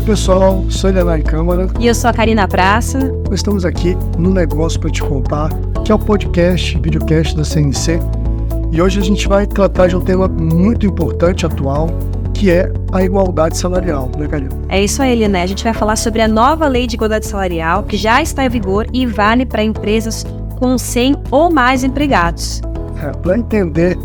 pessoal, sou Elenay Câmara. E eu sou a Karina Praça. Nós estamos aqui no Negócio para Te Contar, que é o podcast, videocast da CNC. E hoje a gente vai tratar de um tema muito importante, atual, que é a igualdade salarial, né, Karina? É isso aí, né? A gente vai falar sobre a nova lei de igualdade salarial, que já está em vigor e vale para empresas com 100 ou mais empregados. Para entender,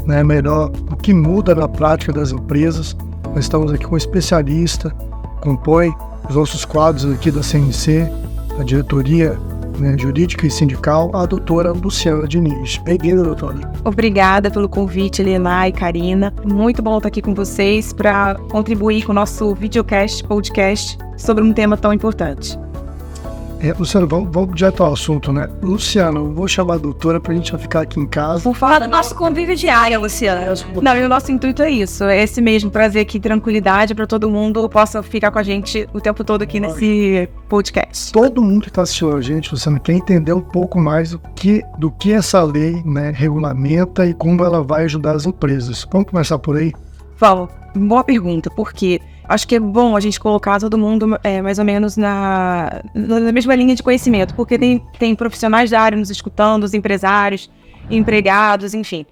né, melhor o que muda na prática das empresas, nós estamos aqui com um especialista, compõe os nossos quadros aqui da CNC, a diretoria, né, jurídica e sindical, a doutora Luciana Diniz. Bem-vinda, doutora. Obrigada pelo convite, Helena e Karina. Muito bom estar aqui com vocês para contribuir com o nosso videocast, podcast, sobre um tema tão importante. Luciana, vamos direto ao assunto, né? Luciana, eu vou chamar a doutora pra gente ficar aqui em casa. Por falar do nosso convívio diário, Luciana. Não, e o nosso intuito é isso, é esse mesmo, trazer aqui tranquilidade para todo mundo possa ficar com a gente o tempo todo aqui nesse podcast. Todo mundo que está assistindo a gente, Luciana, quer entender um pouco mais do que essa lei, né, regulamenta e como ela vai ajudar as empresas. Vamos começar por aí? Vamos, boa pergunta, porque acho que é bom a gente colocar todo mundo mais ou menos na mesma linha de conhecimento, porque tem profissionais da área nos escutando, os empresários, empregados, enfim.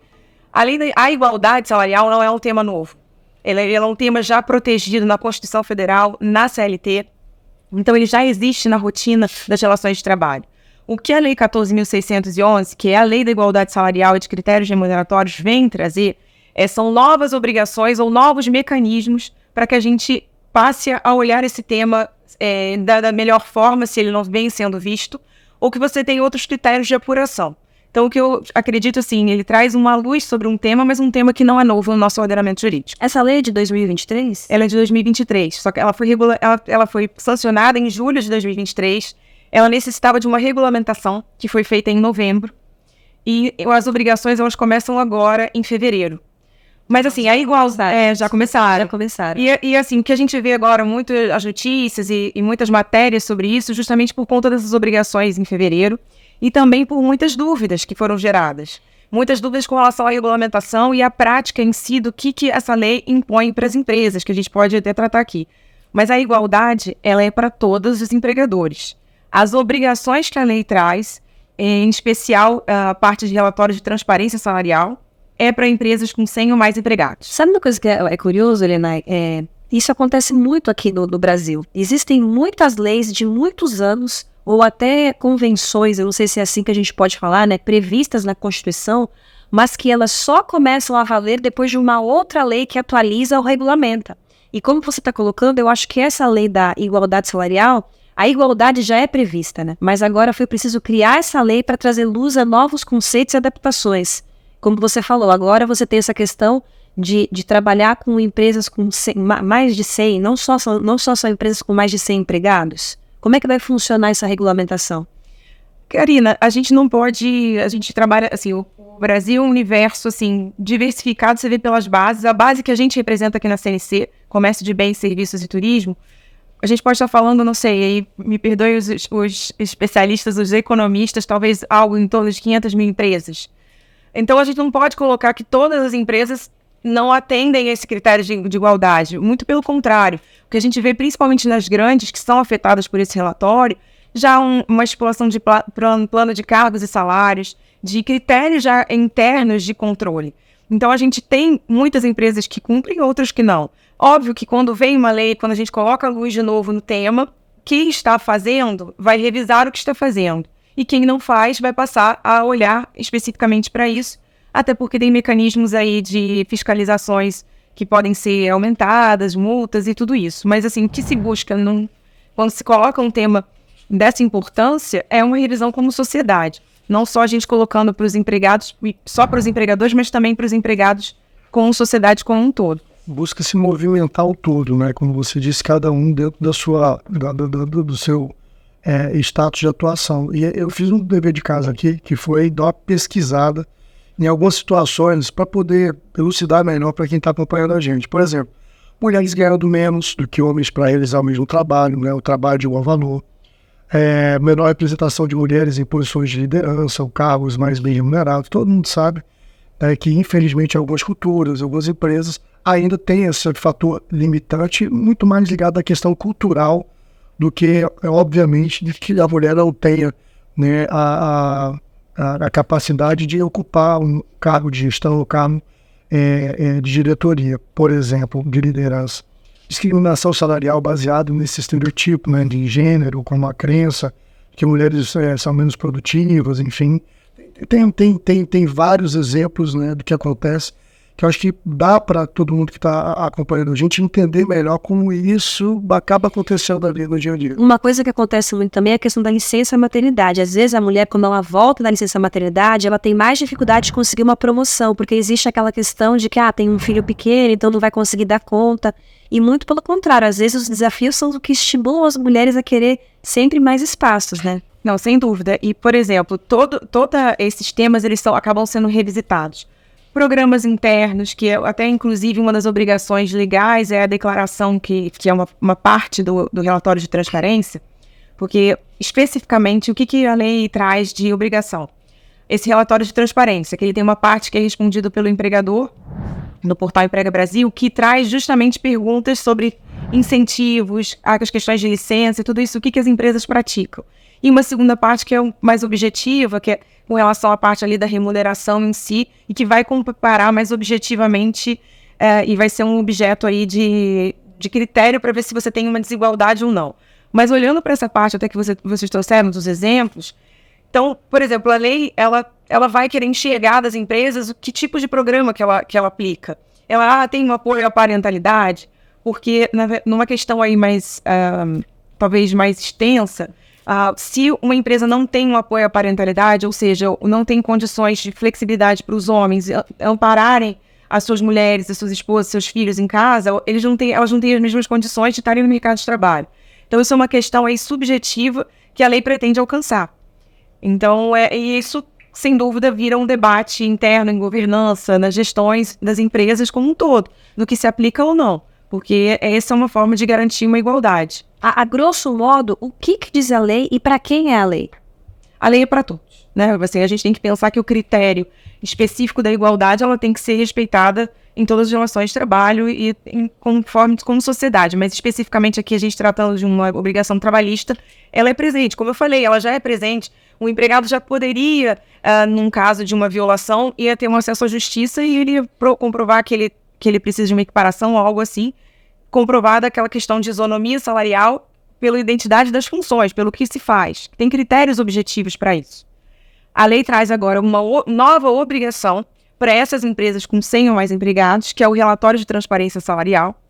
A igualdade salarial não é um tema novo. Ela é um tema já protegido na Constituição Federal, na CLT, então ele já existe na rotina das relações de trabalho. O que a Lei 14.611, que é a Lei da Igualdade Salarial e de Critérios Remuneratórios, vem trazer são novas obrigações ou novos mecanismos para que a gente passe a olhar esse tema da melhor forma, se ele não vem sendo visto, ou que você tem outros critérios de apuração. Então, o que eu acredito, assim, ele traz uma luz sobre um tema, mas um tema que não é novo no nosso ordenamento jurídico. Essa lei é de 2023? Ela é de 2023, só que ela foi sancionada em julho de 2023, ela necessitava de uma regulamentação que foi feita em novembro, e as obrigações elas começam agora em fevereiro. Mas assim, a igualdade... Já começaram. E assim, o que a gente vê agora, muito as notícias e muitas matérias sobre isso, justamente por conta dessas obrigações em fevereiro, e também por muitas dúvidas que foram geradas. Muitas dúvidas com relação à regulamentação e à prática em si do que essa lei impõe para as empresas, que a gente pode até tratar aqui. Mas a igualdade, ela é para todos os empregadores. As obrigações que a lei traz, em especial a parte de relatórios de transparência salarial, é para empresas com 100 ou mais empregados. Sabe uma coisa que é curioso, Helena? Isso acontece muito aqui no Brasil. Existem muitas leis de muitos anos, ou até convenções, eu não sei se é assim que a gente pode falar, né, previstas na Constituição, mas que elas só começam a valer depois de uma outra lei que atualiza ou regulamenta. E como você está colocando, eu acho que essa lei da igualdade salarial, a igualdade já é prevista, né? Mas agora foi preciso criar essa lei para trazer luz a novos conceitos e adaptações. Como você falou, agora você tem essa questão de trabalhar com empresas com mais de 100, não só são empresas com mais de 100 empregados. Como é que vai funcionar essa regulamentação? Karina, a gente trabalha, assim, o Brasil é um universo, assim, diversificado, você vê pelas bases. A base que a gente representa aqui na CNC, Comércio de Bens, Serviços e Turismo, a gente pode estar falando, não sei, aí me perdoem os especialistas, os economistas, talvez algo em torno de 500 mil empresas. Então, a gente não pode colocar que todas as empresas não atendem a esse critério de igualdade. Muito pelo contrário. O que a gente vê, principalmente nas grandes, que são afetadas por esse relatório, já uma estipulação de plano de cargos e salários, de critérios já internos de controle. Então, a gente tem muitas empresas que cumprem, outras que não. Óbvio que quando vem uma lei, quando a gente coloca a luz de novo no tema, quem está fazendo vai revisar o que está fazendo. E quem não faz vai passar a olhar especificamente para isso, até porque tem mecanismos aí de fiscalizações que podem ser aumentadas, multas e tudo isso. Mas assim, o que se busca quando se coloca um tema dessa importância é uma revisão como sociedade. Não só a gente colocando para os empregados, só para os empregadores, mas também para os empregados com a sociedade como um todo. Busca se movimentar o todo, né? Como você disse, cada um dentro do seu status de atuação. E eu fiz um dever de casa aqui, que foi dar uma pesquisada em algumas situações para poder elucidar melhor para quem está acompanhando a gente. Por exemplo, mulheres ganhando menos do que homens para realizar o mesmo trabalho, né? O trabalho de igual valor. Menor representação de mulheres em posições de liderança, ou cargos mais bem remunerados. Todo mundo sabe que, infelizmente, algumas culturas, algumas empresas ainda tem esse fator limitante, muito mais ligado à questão cultural do que, obviamente, de que a mulher não tenha, né, a capacidade de ocupar um cargo de gestão, um cargo de diretoria, por exemplo, de liderança. Discriminação salarial baseada nesse estereotipo, né, de gênero, como a crença que mulheres são menos produtivas, enfim. Tem vários exemplos, né, do que acontece, que eu acho que dá para todo mundo que está acompanhando a gente entender melhor como isso acaba acontecendo ali no dia a dia. Uma coisa que acontece muito também é a questão da licença maternidade. Às vezes a mulher, quando ela volta da licença maternidade, ela tem mais dificuldade de conseguir uma promoção, porque existe aquela questão de que tem um filho pequeno, então não vai conseguir dar conta. E muito pelo contrário, às vezes os desafios são o que estimulam as mulheres a querer sempre mais espaços, né? Não, sem dúvida. E, por exemplo, todos esses temas eles acabam sendo revisitados. Programas internos, que até inclusive uma das obrigações legais é a declaração que é uma parte do relatório de transparência, porque especificamente o que a lei traz de obrigação? Esse relatório de transparência, que ele tem uma parte que é respondido pelo empregador, no portal Emprega Brasil, que traz justamente perguntas sobre incentivos, as questões de licença e tudo isso, o que as empresas praticam. E uma segunda parte que é mais objetiva, que é com relação à parte ali da remuneração em si, e que vai comparar mais objetivamente e vai ser um objeto aí de critério para ver se você tem uma desigualdade ou não. Mas olhando para essa parte, até que vocês trouxeram dos exemplos, então, por exemplo, a lei, ela vai querer enxergar das empresas que tipo de programa que ela aplica. Ela tem um apoio à parentalidade, porque numa questão aí mais, talvez mais extensa, se uma empresa não tem um apoio à parentalidade, ou seja, não tem condições de flexibilidade para os homens ampararem as suas mulheres, as suas esposas, seus filhos em casa, elas não têm as mesmas condições de estarem no mercado de trabalho. Então, isso é uma questão aí subjetiva que a lei pretende alcançar. Então, e isso, sem dúvida, vira um debate interno em governança, nas gestões das empresas como um todo, no que se aplica ou não, porque essa é uma forma de garantir uma igualdade. A grosso modo, o que diz a lei e para quem é a lei? A lei é para todos, né? Assim, a gente tem que pensar que o critério específico da igualdade ela tem que ser respeitada em todas as relações de trabalho e conforme como sociedade, mas especificamente aqui a gente tratando de uma obrigação trabalhista, ela é presente. Como eu falei, ela já é presente. O empregado já poderia, num caso de uma violação, ia ter um acesso à justiça e ele ia comprovar que ele precisa de uma equiparação ou algo assim, comprovada aquela questão de isonomia salarial pela identidade das funções, pelo que se faz. Tem critérios objetivos para isso. A lei traz agora uma nova obrigação para essas empresas com 100 ou mais empregados, que é o relatório de transparência salarial,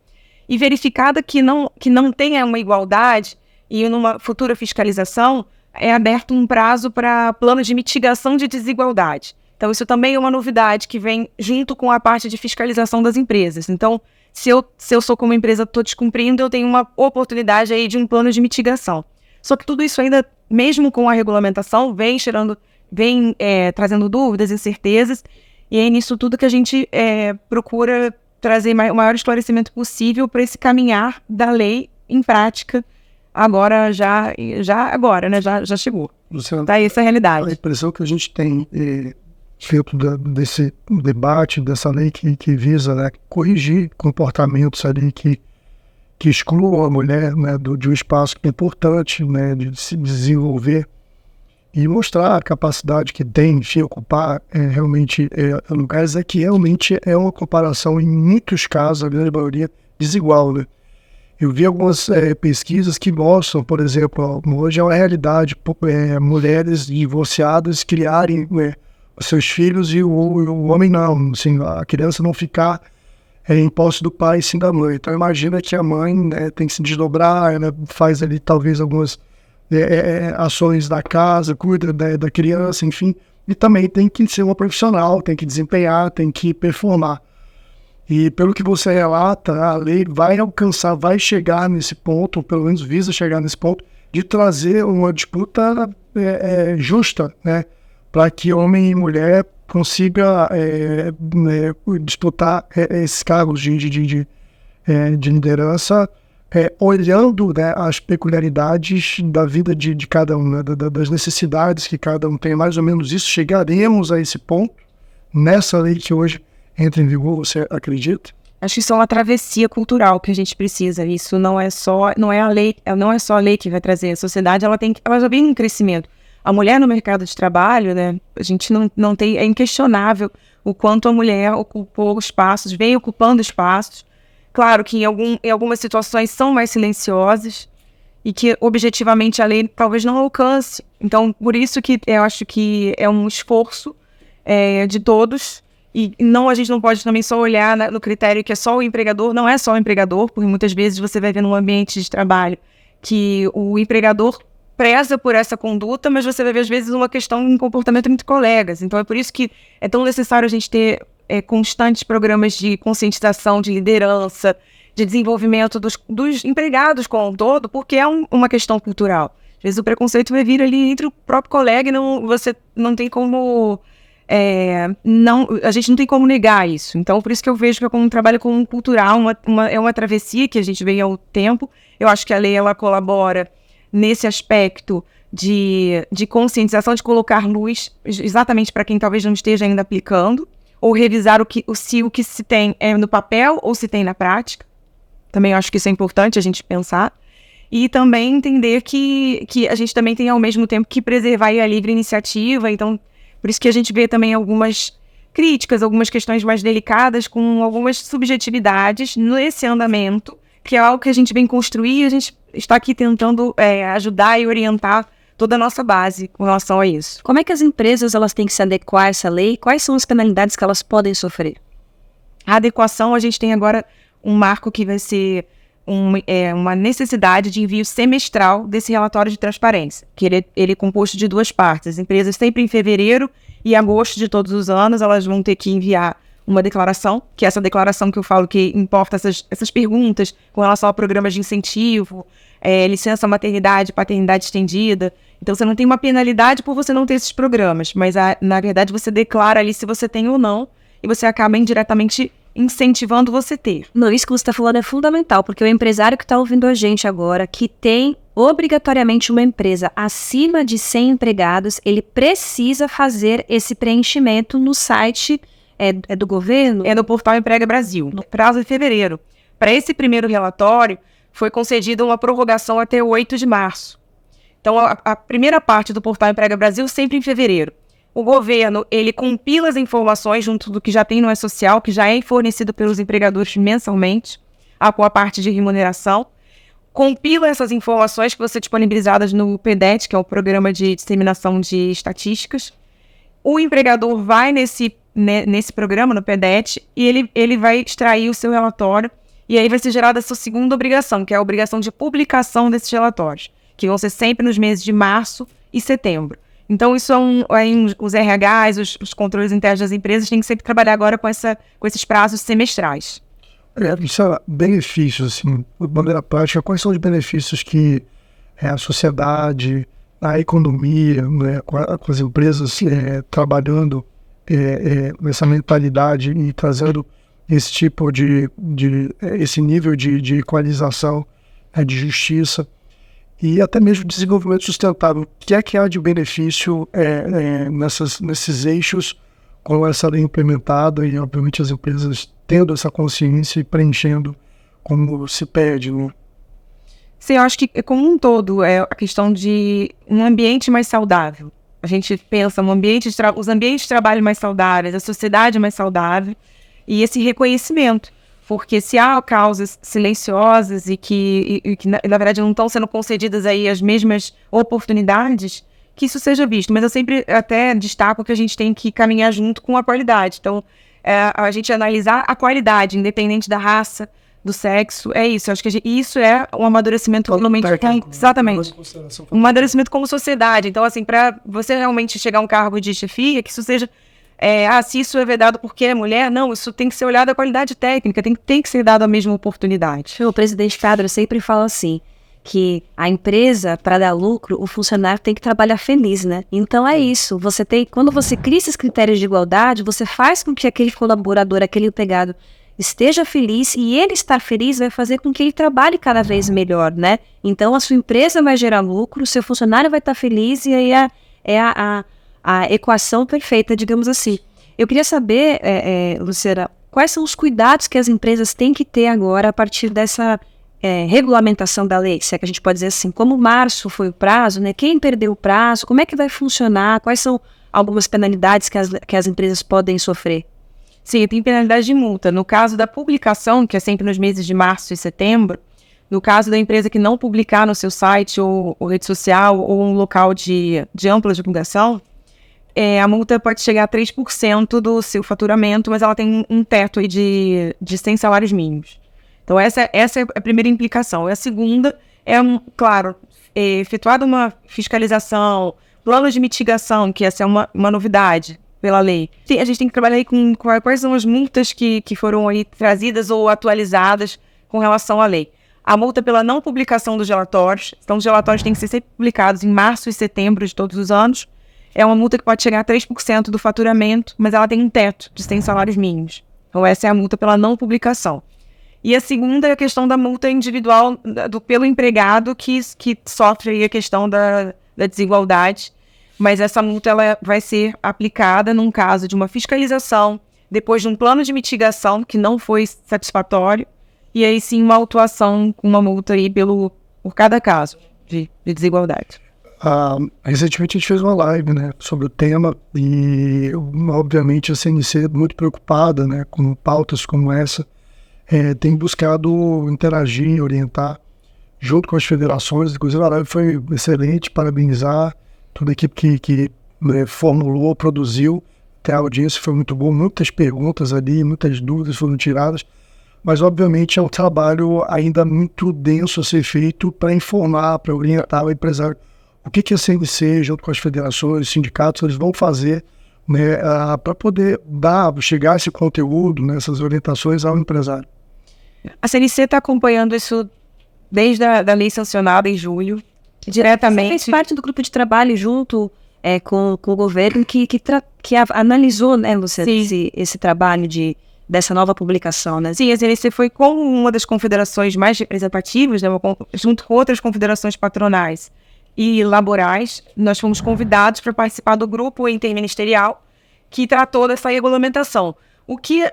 e verificada que não tenha uma igualdade e numa futura fiscalização, é aberto um prazo para planos de mitigação de desigualdade. Então, isso também é uma novidade que vem junto com a parte de fiscalização das empresas. Então, se eu sou como empresa, estou descumprindo, eu tenho uma oportunidade aí de um plano de mitigação. Só que tudo isso ainda, mesmo com a regulamentação, vem trazendo dúvidas, incertezas, e é nisso tudo que a gente procura trazer o maior esclarecimento possível para esse caminhar da lei em prática, agora, já chegou. Luciana, Tá, essa é a realidade. A impressão que a gente tem feito desse debate, dessa lei que visa, né, corrigir comportamentos ali que excluam a mulher, né, de um espaço que é importante, né, de se desenvolver e mostrar a capacidade que tem de ocupar realmente lugares que realmente é uma comparação, em muitos casos, a grande maioria, desigual, né? Eu vi algumas pesquisas que mostram, por exemplo, hoje é uma realidade, mulheres divorciadas criarem os seus filhos e o homem não, assim, a criança não ficar em posse do pai e sim da mãe. Então imagina que a mãe, né, tem que se desdobrar, ela faz ali talvez algumas ações da casa, cuida da criança, enfim, e também tem que ser uma profissional, tem que desempenhar, tem que performar. E pelo que você relata, a lei vai chegar nesse ponto, ou pelo menos visa chegar nesse ponto, de trazer uma disputa justa, né, para que homem e mulher consiga disputar esses cargos de liderança, olhando, né, as peculiaridades da vida de cada um, né, das necessidades que cada um tem. Mais ou menos isso, chegaremos a esse ponto nessa lei que hoje entra em vigor, você acredita? Acho que isso é uma travessia cultural que a gente precisa. Isso não é só a lei que vai trazer. A sociedade, ela já vem em crescimento. A mulher no mercado de trabalho, né, a gente não tem, é inquestionável o quanto a mulher ocupou espaços, vem ocupando espaços. Claro que em algumas situações são mais silenciosas e que objetivamente a lei talvez não alcance. Então, por isso que eu acho que é um esforço de todos. E a gente não pode também só olhar no critério que é só o empregador. Não é só o empregador, porque muitas vezes você vai ver num ambiente de trabalho que o empregador preza por essa conduta, mas você vai ver às vezes uma questão de comportamento entre colegas. Então é por isso que é tão necessário a gente ter constantes programas de conscientização, de liderança, de desenvolvimento dos empregados como um todo, porque é uma questão cultural. Às vezes o preconceito vai vir ali entre o próprio colega e você não tem como... a gente não tem como negar isso. Então, por isso que eu vejo que é como um trabalho como cultural, é uma travessia que a gente vem ao tempo. Eu acho que a lei, ela colabora nesse aspecto de conscientização, de colocar luz exatamente para quem talvez não esteja ainda aplicando, ou revisar o que se tem no papel ou se tem na prática. Também eu acho que isso é importante a gente pensar. E também entender que a gente também tem, ao mesmo tempo, que preservar a livre iniciativa. Então, por isso que a gente vê também algumas críticas, algumas questões mais delicadas, com algumas subjetividades nesse andamento, que é algo que a gente vem construir e a gente está aqui tentando ajudar e orientar toda a nossa base com relação a isso. Como é que as empresas elas têm que se adequar a essa lei? Quais são as penalidades que elas podem sofrer? A adequação, a gente tem agora um marco que vai ser uma necessidade de envio semestral desse relatório de transparência, que ele é composto de 2 partes. As empresas sempre em fevereiro e agosto de todos os anos, elas vão ter que enviar uma declaração, que é essa declaração que eu falo que importa essas perguntas com relação a programas de incentivo, licença maternidade, paternidade estendida. Então você não tem uma penalidade por você não ter esses programas, mas na verdade você declara ali se você tem ou não, e você acaba indiretamente incentivando você ter. Não, isso que você está falando é fundamental, porque o empresário que está ouvindo a gente agora, que tem obrigatoriamente uma empresa acima de 100 empregados, ele precisa fazer esse preenchimento no site do governo? É no Portal Emprega Brasil, no prazo de fevereiro. Para esse primeiro relatório, foi concedida uma prorrogação até 8 de março. Então, a primeira parte do Portal Emprega Brasil sempre em fevereiro. O governo, ele compila as informações junto do que já tem no E-Social, que já é fornecido pelos empregadores mensalmente, com a parte de remuneração. Compila essas informações que vão ser disponibilizadas no PDET, que é o Programa de Disseminação de Estatísticas. O empregador vai nesse programa, no PDET, e ele vai extrair o seu relatório, e aí vai ser gerada a sua segunda obrigação, que é a obrigação de publicação desses relatórios, que vão ser sempre nos meses de março e setembro. Então, isso os RHs, os controles internos das empresas têm que sempre trabalhar agora com esses prazos semestrais. Isso é benefícios, assim, de maneira prática, quais são os benefícios que a sociedade, a economia, né, com as empresas trabalhando nessa mentalidade e trazendo esse tipo esse nível de equalização, de justiça e até mesmo desenvolvimento sustentável. O que há de benefício nesses eixos com essa lei implementada e, obviamente, as empresas tendo essa consciência e preenchendo como se pede, né? Sim, eu acho que como um todo é a questão de um ambiente mais saudável. A gente pensa os ambientes de trabalho mais saudáveis, a sociedade mais saudável e esse reconhecimento. Porque se há causas silenciosas e que na verdade não estão sendo concedidas aí as mesmas oportunidades, que isso seja visto. Mas eu sempre até destaco que a gente tem que caminhar junto com a qualidade. Então, a gente analisar a qualidade, independente da raça, do sexo, é isso. Eu acho que isso é um amadurecimento realmente... Exatamente. Um amadurecimento como sociedade. Então, assim, para você realmente chegar a um cargo de chefia, que isso seja... se isso é vedado porque é mulher, não, isso tem que ser olhado a qualidade técnica, tem que ser dado a mesma oportunidade. O presidente Pedro sempre fala assim, que a empresa, para dar lucro, o funcionário tem que trabalhar feliz, né? Então é isso, quando você cria esses critérios de igualdade, você faz com que aquele colaborador, aquele empregado esteja feliz, e ele estar feliz vai fazer com que ele trabalhe cada vez melhor, né? Então a sua empresa vai gerar lucro, o seu funcionário vai estar feliz, e aí a equação perfeita, digamos assim. Eu queria saber, Luciana, quais são os cuidados que as empresas têm que ter agora a partir dessa regulamentação da lei, se é que a gente pode dizer assim, como março foi o prazo, né? Quem perdeu o prazo, como é que vai funcionar, quais são algumas penalidades que as empresas podem sofrer? Sim, tem penalidade de multa. No caso da publicação, que é sempre nos meses de março e setembro, no caso da empresa que não publicar no seu site ou rede social ou um local de ampla divulgação, a multa pode chegar a 3% do seu faturamento, mas ela tem um teto aí de 100 salários mínimos. Então essa é a primeira implicação. E a segunda é, claro, efetuada uma fiscalização, plano de mitigação, que essa é uma novidade pela lei. A gente tem que trabalhar aí com quais são as multas que foram aí trazidas ou atualizadas com relação à lei. A multa pela não publicação dos relatórios. Então, os relatórios têm que ser sempre publicados em março e setembro de todos os anos. É uma multa que pode chegar a 3% do faturamento, mas ela tem um teto de 100 salários mínimos. Então, essa é a multa pela não publicação. E a segunda é a questão da multa individual pelo empregado que sofre aí a questão da desigualdade. Mas essa multa ela vai ser aplicada num caso de uma fiscalização, depois de um plano de mitigação que não foi satisfatório, e aí sim uma autuação com uma multa aí por cada caso de desigualdade. Recentemente a gente fez uma live, né, sobre o tema e obviamente a CNC é muito preocupada, né, com pautas como essa, tem buscado interagir, orientar junto com as federações. Inclusive a live foi excelente, parabenizar toda a equipe que formulou, produziu. Até a audiência foi muito boa, muitas perguntas ali, muitas dúvidas foram tiradas, mas obviamente é um trabalho ainda muito denso a ser feito para informar, para orientar o empresário. O que a CNC, junto com as federações, os sindicatos, eles vão fazer, né, para poder chegar esse conteúdo, né, essas orientações ao empresário? A CNC está acompanhando isso desde a lei sancionada em julho, diretamente. Você fez parte do grupo de trabalho junto com o governo que analisou, né, Luciana, esse trabalho dessa nova publicação, né? Sim, a CNC foi com uma das confederações mais representativas, né, junto com outras confederações patronais e laborais. Nós fomos convidados para participar do grupo interministerial que tratou dessa regulamentação. O que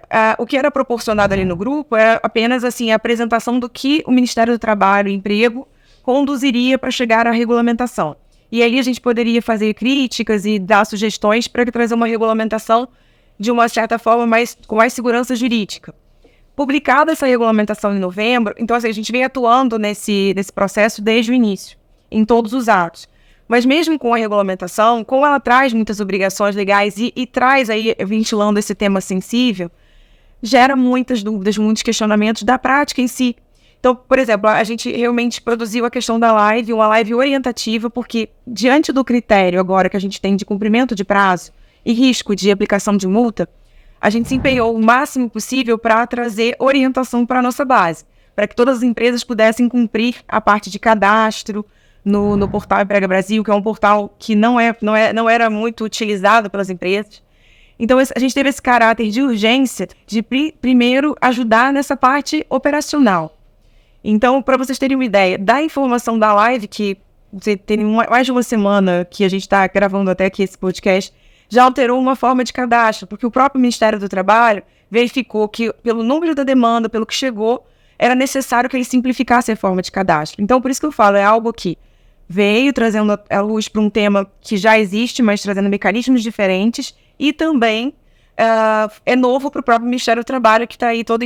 era proporcionado ali no grupo era apenas assim, a apresentação do que o Ministério do Trabalho e Emprego conduziria para chegar à regulamentação. E aí a gente poderia fazer críticas e dar sugestões para trazer uma regulamentação de uma certa forma com mais segurança jurídica. Publicada essa regulamentação em novembro, então assim, a gente vem atuando nesse processo desde o início, em todos os atos. Mas mesmo com a regulamentação, como ela traz muitas obrigações legais e traz aí, ventilando esse tema sensível, gera muitas dúvidas, muitos questionamentos da prática em si. Então, por exemplo, a gente realmente produziu a questão da live, uma live orientativa, porque diante do critério agora que a gente tem de cumprimento de prazo e risco de aplicação de multa, a gente se empenhou o máximo possível para trazer orientação para a nossa base, para que todas as empresas pudessem cumprir a parte de cadastro no portal Emprega Brasil, que é um portal que não era muito utilizado pelas empresas. Então, a gente teve esse caráter de urgência de, primeiro, ajudar nessa parte operacional. Então, para vocês terem uma ideia, da informação da live, que tem mais de uma semana que a gente está gravando até aqui esse podcast, já alterou uma forma de cadastro, porque o próprio Ministério do Trabalho verificou que, pelo número da demanda, pelo que chegou, era necessário que ele simplificasse a forma de cadastro. Então, por isso que eu falo, é algo que veio trazendo a luz para um tema que já existe, mas trazendo mecanismos diferentes, e também é novo para o próprio Ministério do Trabalho, que está aí todo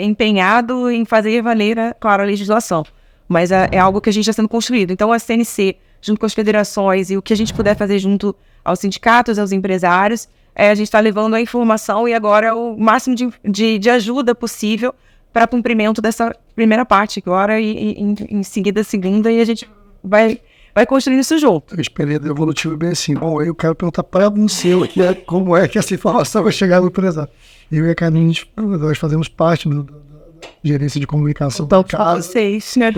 empenhado em fazer valer, claro, a legislação. Mas é algo que a gente está sendo construído. Então, a CNC, junto com as federações e o que a gente puder fazer junto aos sindicatos, aos empresários, a gente está levando a informação e agora o máximo de ajuda possível para cumprimento dessa primeira parte agora e em seguida a segunda, e a gente vai construindo isso junto. A experiência evolutiva é bem assim. Bom, eu quero perguntar para você como é que essa informação vai chegar no empresário. Eu e a Karine, nós fazemos parte da gerência de comunicação. Então, para vocês, né?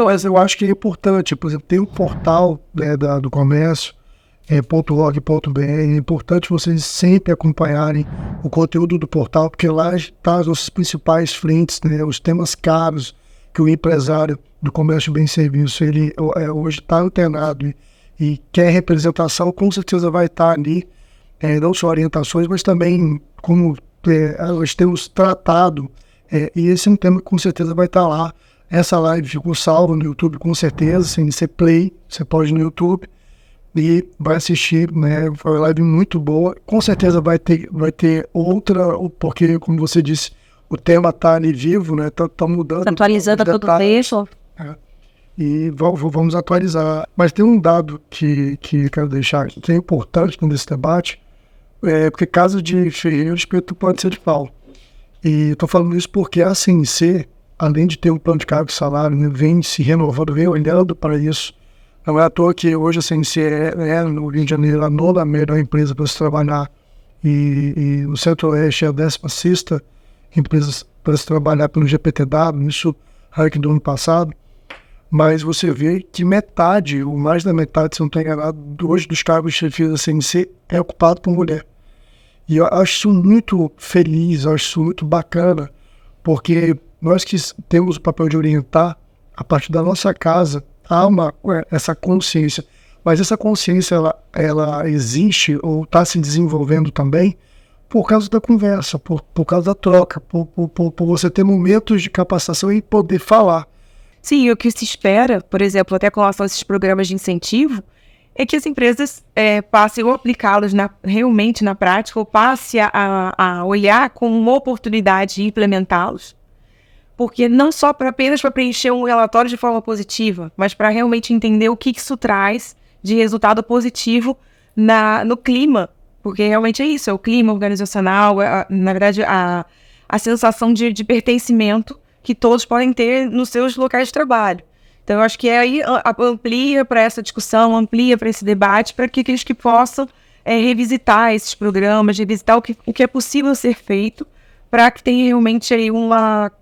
Mas eu acho que é importante, por exemplo, tem um portal, né, do comércio, .org.br, é importante vocês sempre acompanharem o conteúdo do portal, porque lá estão as nossas principais frentes, né, os temas caros que o empresário do comércio bem serviço, ele hoje está antenado e quer representação, com certeza vai estar ali, não só orientações, mas também como nós temos tratado, e esse é um tema que com certeza vai estar lá. Essa live ficou salva no YouTube, com certeza, CNC Play, você pode ir no YouTube e vai assistir, né? Foi uma live muito boa. Com certeza vai ter outra, porque, como você disse, o tema está ali vivo, né? Tá mudando. Tá atualizando a todo tempo. E vamos atualizar. Mas tem um dado que eu quero deixar aqui, que é importante nesse debate, porque casa de ferreiro, espeto pode ser de pau. E estou falando isso porque a CNC, além de ter um plano de cargo e salário, né, vem se renovando, vem olhando para isso. Não é à toa que hoje a CNC no Rio de Janeiro, a nona melhor empresa para se trabalhar, e no Centro-Oeste é a 16ª empresa para se trabalhar pelo GPTW, isso ranking do ano passado. Mas você vê que metade, ou mais da metade, se não estou enganado, hoje dos cargos de chefia da CNC é ocupado por mulher. E eu acho isso muito feliz, eu acho isso muito bacana, porque nós que temos o papel de orientar, a partir da nossa casa, há essa consciência. Mas essa consciência, ela existe ou está se desenvolvendo também por causa da conversa, por causa da troca, por você ter momentos de capacitação e poder falar. Sim, o que se espera, por exemplo, até com relação a esses programas de incentivo, é que as empresas passem a aplicá-los realmente na prática, ou passem a olhar como uma oportunidade de implementá-los, porque não só apenas para preencher um relatório de forma positiva, mas para realmente entender o que isso traz de resultado positivo no clima, porque realmente é isso, é o clima organizacional, na verdade a sensação de pertencimento que todos podem ter nos seus locais de trabalho. Então, eu acho que aí amplia para essa discussão, amplia para esse debate, para que aqueles que possam revisitar esses programas, revisitar o que é possível ser feito, para que tenha realmente aí uma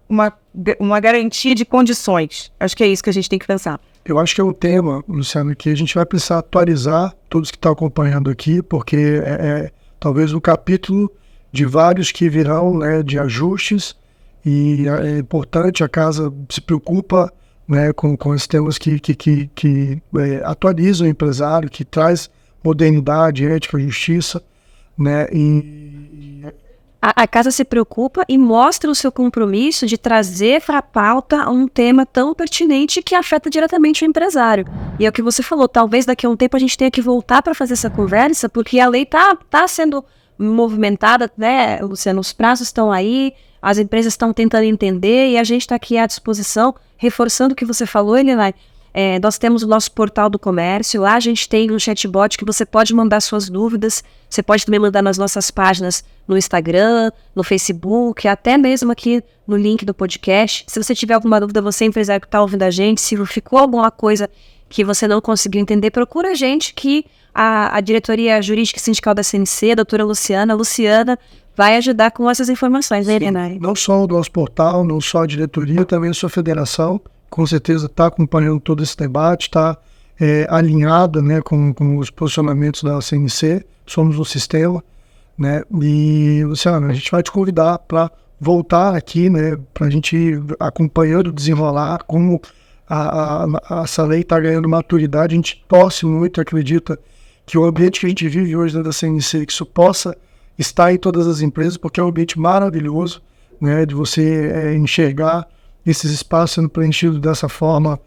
garantia de condições. Acho que é isso que a gente tem que pensar. Eu acho que é um tema, Luciano, que a gente vai precisar atualizar todos que estão acompanhando aqui, porque é talvez um capítulo de vários que virão, né, de ajustes, e é importante, a casa se preocupa, né, com esses temas que atualizam o empresário, que traz modernidade, ética, justiça, né, A casa se preocupa e mostra o seu compromisso de trazer para a pauta um tema tão pertinente que afeta diretamente o empresário. E é o que você falou, talvez daqui a um tempo a gente tenha que voltar para fazer essa conversa, porque a lei tá sendo movimentada, né, Luciano? Os prazos estão aí, as empresas estão tentando entender e a gente está aqui à disposição, reforçando o que você falou, Elinay. Nós temos o nosso portal do comércio, lá a gente tem um chatbot que você pode mandar suas dúvidas, você pode também mandar nas nossas páginas no Instagram, no Facebook, até mesmo aqui no link do podcast. Se você tiver alguma dúvida, você empresário que está ouvindo a gente, se ficou alguma coisa que você não conseguiu entender, procura a gente, que a diretoria jurídica e sindical da CNC, a doutora Luciana, vai ajudar com essas informações, né, Elinay? Não só o nosso portal, não só a diretoria, também a sua federação, com certeza está acompanhando todo esse debate, está alinhada, né, com os posicionamentos da CNC, somos um sistema, né, e, Luciano, a gente vai te convidar para voltar aqui, né, para a gente ir acompanhando, desenrolar, como essa lei está ganhando maturidade, a gente torce muito, acredita que o ambiente que a gente vive hoje, né, da CNC, que isso possa estar em todas as empresas, porque é um ambiente maravilhoso, né, de você enxergar esses espaços sendo preenchidos dessa forma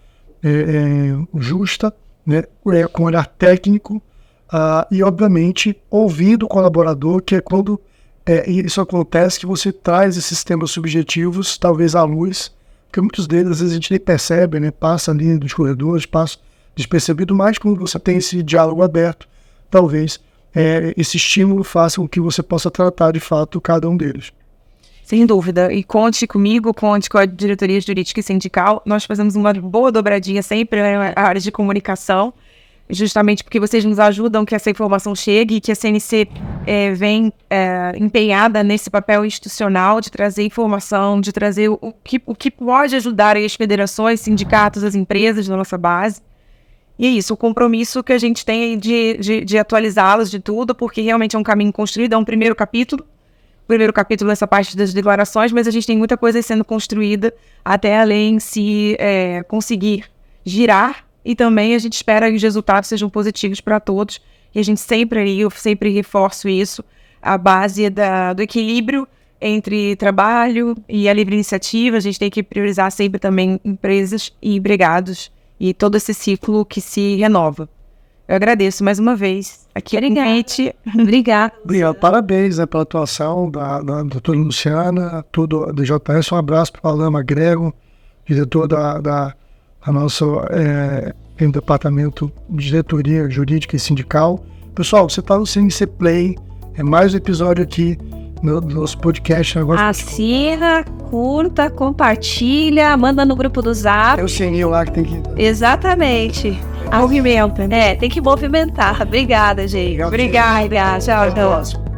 justa, né, com olhar técnico, e, obviamente, ouvindo o colaborador, que é quando isso acontece, que você traz esses temas subjetivos, talvez à luz, porque muitos deles, às vezes, a gente nem percebe, né, passa ali dos corredores, passa despercebido, mas quando você tem esse diálogo aberto, talvez esse estímulo faça com que você possa tratar, de fato, cada um deles. Sem dúvida. E conte comigo, conte com a diretoria jurídica e sindical. Nós fazemos uma boa dobradinha sempre na área de comunicação, justamente porque vocês nos ajudam que essa informação chegue e que a CNC vem empenhada nesse papel institucional de trazer informação, de trazer o que pode ajudar as federações, sindicatos, as empresas da nossa base. E é isso, o compromisso que a gente tem de atualizá-los de tudo, porque realmente é um caminho construído, é um primeiro capítulo nessa parte das declarações, mas a gente tem muita coisa sendo construída até a lei em si conseguir girar, e também a gente espera que os resultados sejam positivos para todos, e a gente eu sempre reforço isso, a base do equilíbrio entre trabalho e a livre iniciativa. A gente tem que priorizar sempre também empresas e empregados e todo esse ciclo que se renova. Eu agradeço mais uma vez. Aqui é Obrigada. Obrigado, parabéns pela atuação da doutora Luciana, tudo do JS. Um abraço para o Alain Magrego, diretor da nosso departamento de diretoria jurídica e sindical. Pessoal, você está no CNC Play, é mais um episódio aqui no nosso podcast. Assina, curta, compartilha, manda no grupo do Zap. É o sininho lá que tem que... Exatamente. Movimenta. Tem que movimentar. Obrigada, gente. Obrigada. Tchau, tchau.